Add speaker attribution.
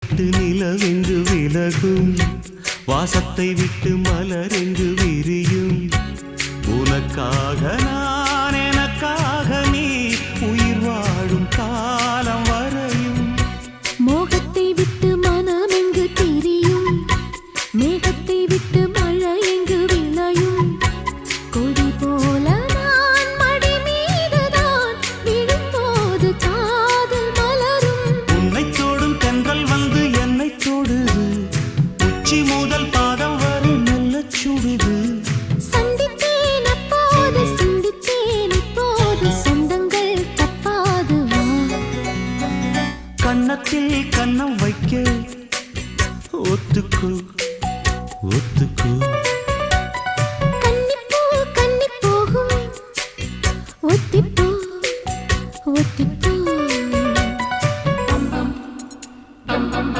Speaker 1: விட்டு நிலவென்று விலகும் வாசத்தை விட்டு மலரென்று விரியும் உனக்காக நான் எனக்காக நீ உயிர் வாழும் காலம் வரையும்
Speaker 2: மோகத்தை விட்டு மனம் எங்கு திரியும் மேகத்தை விட்டு மழை எங்கு விளையும் கொடி போல நான் மடி மீதுதான் விழும்போது காதல் மலரும்
Speaker 1: உன்னை தோடும் தென்றல் வந்து என்னை தொடுது உச்சி முதல் பாதம் வரை நல்ல சுடுது
Speaker 2: சந்தித்தேன் அப்போது சிந்தித்தேன் இப்போது சொந்தங்கள் தப்பாது வா
Speaker 1: கன்னத்தில் கன்னம் வைக்க ஒத்துக்கோ ஒத்துக்கோ